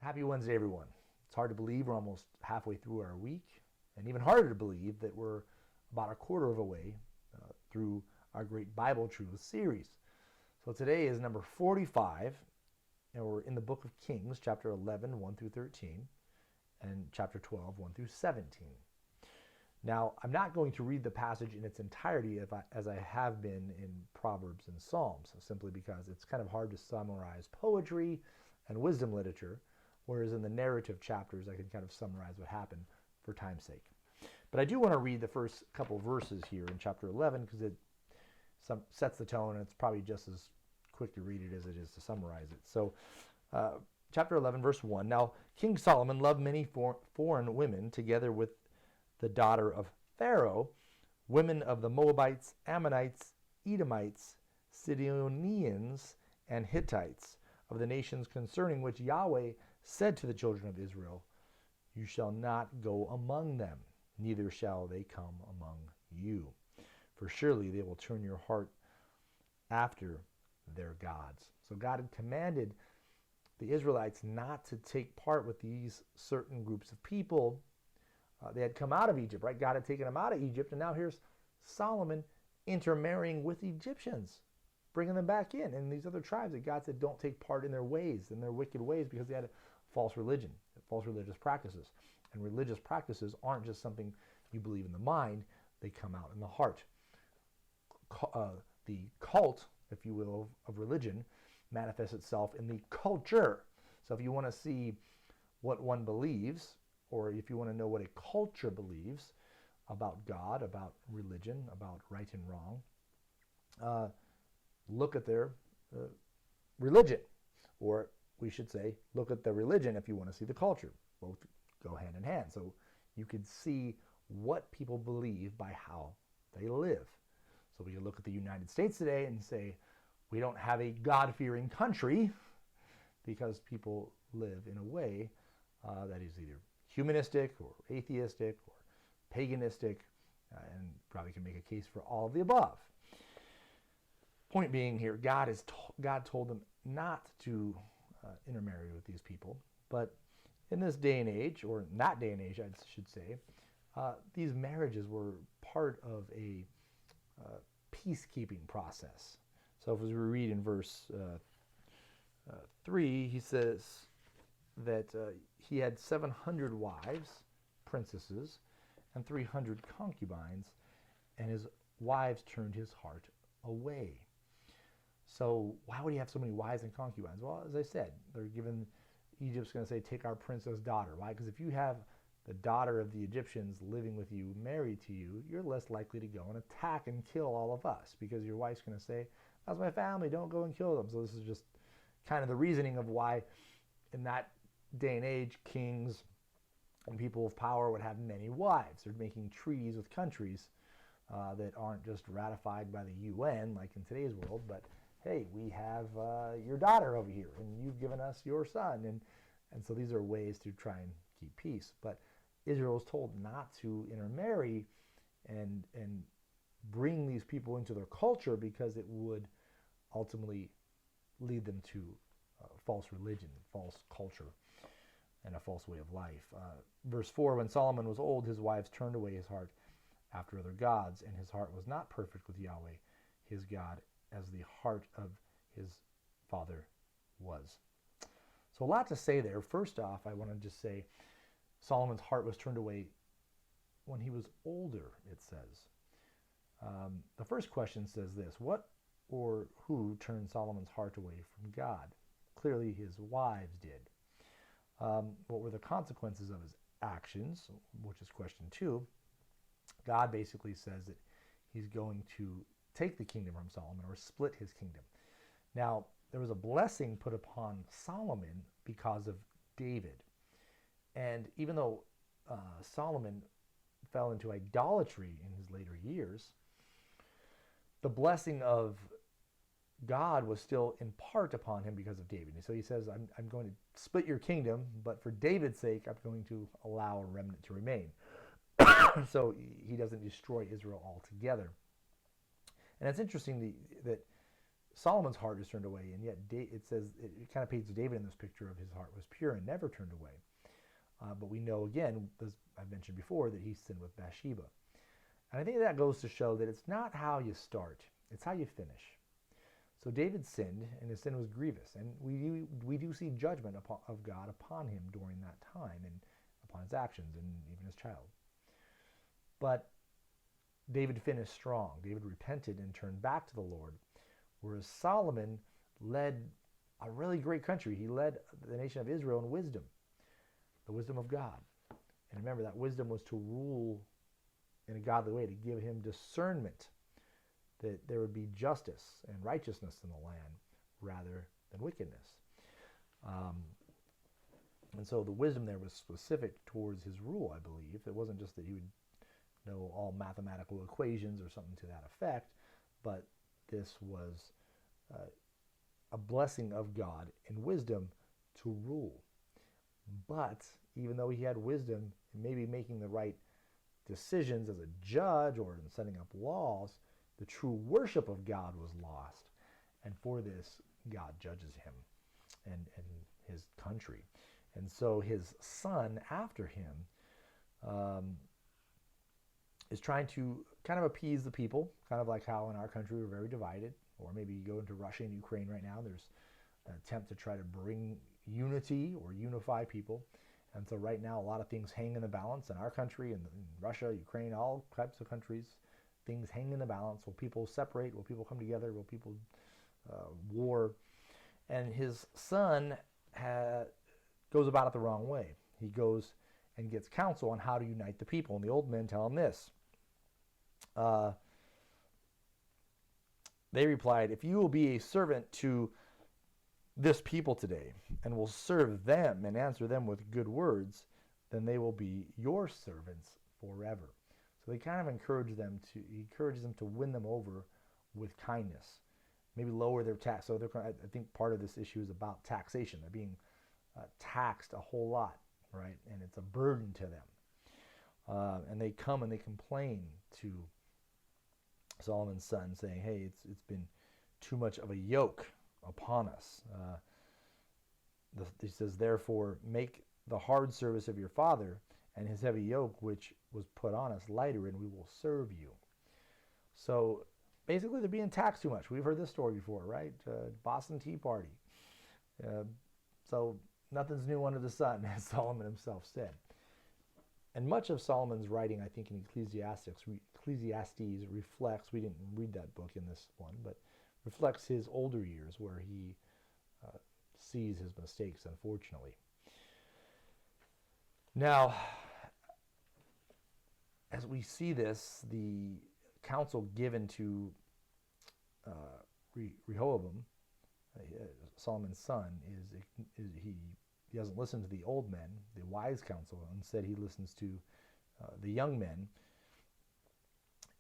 Happy Wednesday, everyone. It's hard to believe we're almost halfway through our week, and even harder to believe that we're about a quarter of a way through our great Bible Truth series. So today is number 45, and we're in the book of Kings, chapter 11, 1 through 13, and chapter 12, 1 through 17. Now, I'm not going to read the passage in its entirety as I have been in Proverbs and Psalms, simply because it's kind of hard to summarize poetry and wisdom literature, whereas in the narrative chapters I can kind of summarize what happened for time's sake. But I do want to read the first couple verses here in chapter 11 because it sets the tone, and it's probably just as quick to read it as it is to summarize it. So chapter 11, verse 1. Now King Solomon loved many foreign women together with the daughter of Pharaoh, women of the Moabites, Ammonites, Edomites, Sidonians, and Hittites, of the nations concerning which Yahweh said to the children of Israel, "You shall not go among them, neither shall they come among you. For surely they will turn your heart after their gods." So God had commanded the Israelites not to take part with these certain groups of people. They had come out of Egypt, right? God had taken them out of Egypt, and now here's Solomon intermarrying with Egyptians, bringing them back in. And these other tribes that God said don't take part in their ways, in their wicked ways, because they had a false religion, false religious practices. And religious practices aren't just something you believe in the mind, they come out in the heart. The cult, if you will, of religion manifests itself in the culture. So if you want to see what one believes, or if you want to know what a culture believes about God, about religion, about right and wrong, look at their religion. Or we should say, look at the religion if you want to see the culture. Both go hand in hand. So you could see what people believe by how they live. So we can look at the United States today and say, we don't have a God-fearing country because people live in a way that is either humanistic or atheistic or paganistic, and probably can make a case for all of the above. Point being here, God told them not to intermarry with these people, but in this day and age, or in that day and age, I should say, these marriages were part of a peacekeeping process. So as we read in verse 3, he says that he had 700 wives, princesses, and 300 concubines, and his wives turned his heart away. So why would he have so many wives and concubines? Well, as I said, Egypt's going to say, take our princess daughter. Why? Because if you have the daughter of the Egyptians living with you, married to you, you're less likely to go and attack and kill all of us, because your wife's going to say, that's my family, don't go and kill them. So this is just kind of the reasoning of why in that day and age, kings and people of power would have many wives. They're making treaties with countries that aren't just ratified by the UN like in today's world, but hey, we have your daughter over here, and you've given us your son. And so these are ways to try and keep peace. But Israel was told not to intermarry and bring these people into their culture, because it would ultimately lead them to false religion, false culture, and a false way of life. Verse 4, when Solomon was old, his wives turned away his heart after other gods, and his heart was not perfect with Yahweh, his God, as the heart of his father was. So a lot to say there. First off, I want to just say Solomon's heart was turned away when he was older, it says. The first question says this: what or who turned Solomon's heart away from God? Clearly his wives did. What were the consequences of his actions, which is question 2? God basically says that he's going to take the kingdom from Solomon, or split his kingdom. Now, there was a blessing put upon Solomon because of David. And even though Solomon fell into idolatry in his later years, the blessing of God was still in part upon him because of David. And so he says, I'm going to split your kingdom, but for David's sake, I'm going to allow a remnant to remain. So he doesn't destroy Israel altogether. And it's interesting that Solomon's heart is turned away, and yet it says it kind of paints David in this picture of his heart was pure and never turned away. But we know again, as I've mentioned before, that he sinned with Bathsheba. And I think that goes to show that it's not how you start, it's how you finish. So David sinned, and his sin was grievous. And we do see judgment of God upon him during that time, and upon his actions, and even his child. But David finished strong. David repented and turned back to the Lord, whereas Solomon led a really great country. He led the nation of Israel in wisdom, the wisdom of God. And remember, that wisdom was to rule in a godly way, to give him discernment, that there would be justice and righteousness in the land rather than wickedness. And so the wisdom there was specific towards his rule, I believe. It wasn't just that he would know all mathematical equations or something to that effect, but this was a blessing of God in wisdom to rule. But even though he had wisdom and maybe making the right decisions as a judge or in setting up laws, the true worship of God was lost. And for this, God judges him and his country. And so his son after him is trying to kind of appease the people, kind of like how in our country we're very divided. Or maybe you go into Russia and Ukraine right now, there's an attempt to try to bring unity or unify people. And so right now a lot of things hang in the balance in our country and in Russia, Ukraine, all types of countries. Things hang in the balance. Will people separate? Will people come together? Will people war? And his son goes about it the wrong way. He goes and gets counsel on how to unite the people. And the old men tell him this. They replied, if you will be a servant to this people today and will serve them and answer them with good words, then they will be your servants forever. So they kind of encourage them to win them over with kindness, maybe lower their tax. So I think part of this issue is about taxation. They're being taxed a whole lot, right? And it's a burden to them. And they come and they complain to Solomon's son, saying, hey, it's been too much of a yoke upon us. He says, therefore, make the hard service of your father and his heavy yoke, which was put on us, lighter, and we will serve you. So basically, they're being taxed too much. We've heard this story before, right? Boston Tea Party. So nothing's new under the sun, as Solomon himself said. And much of Solomon's writing, I think, in Ecclesiastes reflects, we didn't read that book in this one, but reflects his older years where he sees his mistakes, unfortunately. Now, as we see this, the counsel given to Rehoboam, Solomon's son, is he doesn't listen to the old men, the wise counsel. Instead, he listens to the young men.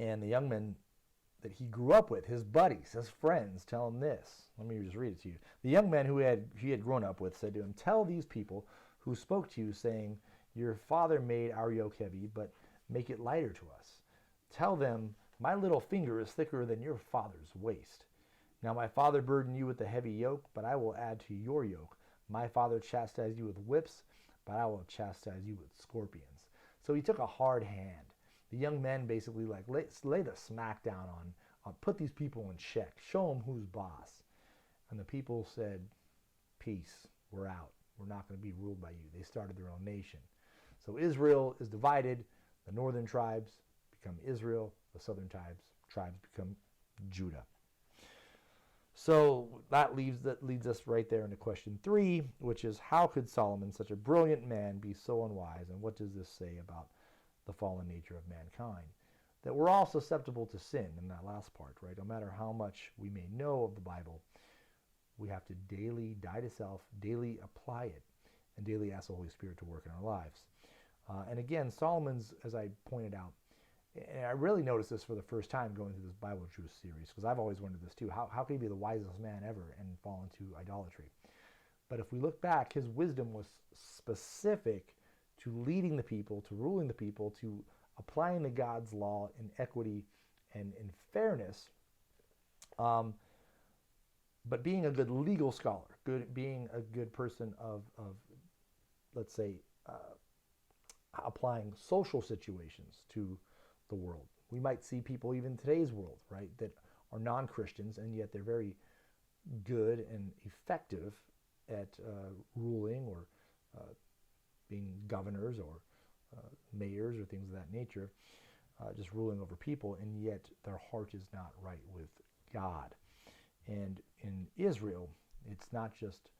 And the young men that he grew up with, his buddies, his friends, tell him this. Let me just read it to you. The young men who he had grown up with said to him, tell these people who spoke to you, saying, your father made our yoke heavy, but make it lighter to us. Tell them, my little finger is thicker than your father's waist. Now my father burdened you with the heavy yoke, but I will add to your yoke. My father chastised you with whips, but I will chastise you with scorpions. So he took a hard hand. The young men basically lay the smack down on put these people in check. Show them who's boss. And the people said, peace, we're out. We're not going to be ruled by you. They started their own nation. So Israel is divided. The northern tribes become Israel. The southern tribes become Judah. So that leads us right there into question 3, which is, how could Solomon, such a brilliant man, be so unwise? And what does this say about the fallen nature of mankind? That we're all susceptible to sin in that last part, right? No matter how much we may know of the Bible, we have to daily die to self, daily apply it, and daily ask the Holy Spirit to work in our lives. And again, Solomon's, as I pointed out, and I really noticed this for the first time going through this Bible Truth series, because I've always wondered this too. How can he be the wisest man ever and fall into idolatry? But if we look back, his wisdom was specific to leading the people, to ruling the people, to applying the God's law in equity and in fairness. But being a good legal scholar, being a good person of let's say, applying social situations to the world. We might see people even in today's world, right, that are non-Christians, and yet they're very good and effective at ruling or being governors or mayors or things of that nature, just ruling over people, and yet their heart is not right with God. And in Israel, it's not just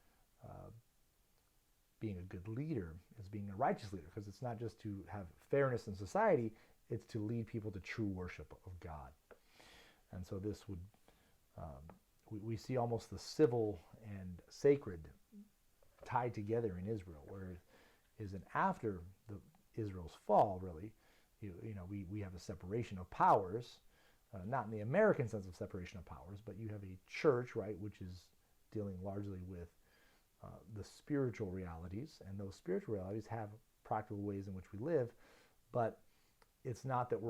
being a good leader, it's being a righteous leader, because it's not just to have fairness in society, it's to lead people to true worship of God. And so this would, we see almost the civil and sacred tied together in Israel, whereas after Israel's fall, really, we have a separation of powers, not in the American sense of separation of powers, but you have a church, right, which is dealing largely with the spiritual realities, and those spiritual realities have practical ways in which we live, but it's not that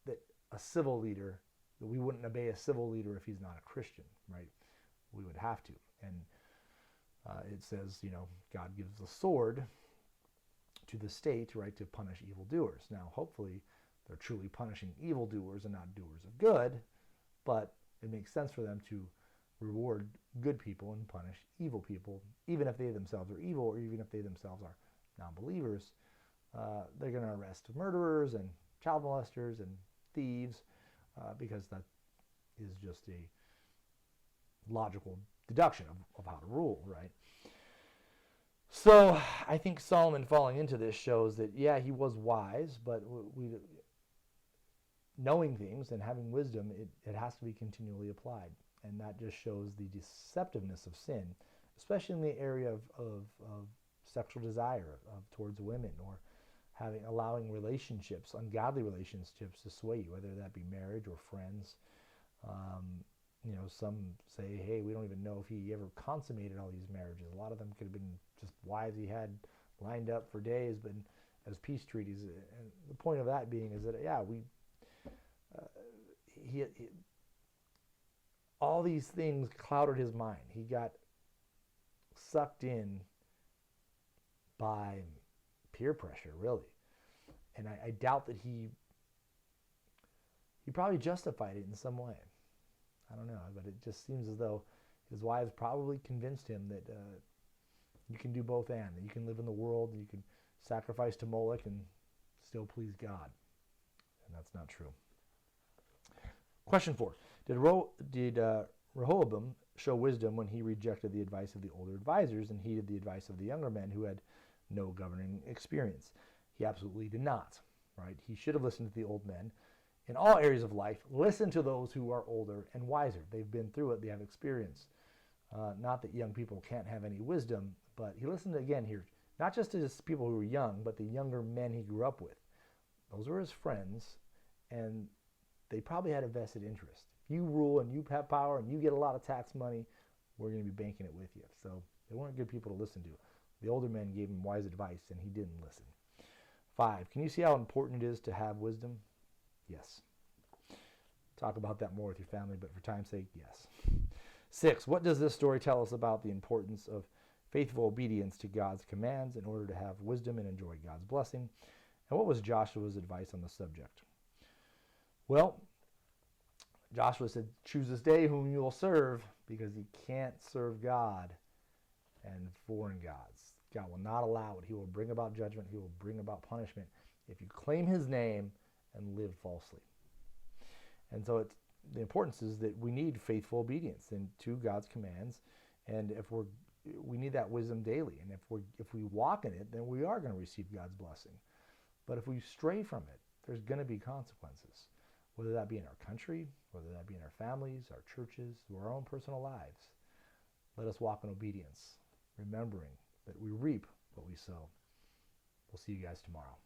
that a civil leader, that we wouldn't obey a civil leader if he's not a Christian, right? We would have to. And it says, God gives the sword to the state, right, to punish evildoers. Now, hopefully, they're truly punishing evildoers and not doers of good, but it makes sense for them to reward good people and punish evil people, even if they themselves are evil, or even if they themselves are non-believers. They're going to arrest murderers and child molesters and thieves, because that is just a logical deduction of how to rule, right? So I think Solomon falling into this shows that, yeah, he was wise, but knowing things and having wisdom, it has to be continually applied. And that just shows the deceptiveness of sin, especially in the area of sexual desire towards women, or allowing relationships, ungodly relationships, to sway you, whether that be marriage or friends. Some say, hey, we don't even know if he ever consummated all these marriages. A lot of them could have been just wives he had lined up for days, but as peace treaties. And the point of that being is that, yeah, he all these things clouded his mind. He got sucked in by peer pressure, really. And I doubt that he probably justified it in some way. I don't know, but it just seems as though his wives probably convinced him that you can do both, and that you can live in the world, and you can sacrifice to Moloch and still please God. And that's not true. Question 4. Did Rehoboam show wisdom when he rejected the advice of the older advisors and heeded the advice of the younger men who had no governing experience? He absolutely did not, right? He should have listened to the old men. In all areas of life, listen to those who are older and wiser. They've been through it. They have experience. Not that young people can't have any wisdom, but he listened again here, not just to his people who were young, but the younger men he grew up with. Those were his friends, and they probably had a vested interest. If you rule and you have power and you get a lot of tax money, we're going to be banking it with you. So they weren't good people to listen to. The older men gave him wise advice, and he didn't listen. 5. Can you see how important it is to have wisdom? Yes. Talk about that more with your family, but for time's sake, yes. 6. What does this story tell us about the importance of faithful obedience to God's commands in order to have wisdom and enjoy God's blessing? And what was Joshua's advice on the subject? Well, Joshua said, choose this day whom you will serve, because you can't serve God and foreign gods. God will not allow it. He will bring about judgment. He will bring about punishment if you claim his name and live falsely. And so the importance is that we need faithful obedience to God's commands, and we need that wisdom daily. And if we walk in it, then we are going to receive God's blessing. But if we stray from it, there's going to be consequences, whether that be in our country, whether that be in our families, our churches, or our own personal lives. Let us walk in obedience, remembering that we reap what we sow. We'll see you guys tomorrow.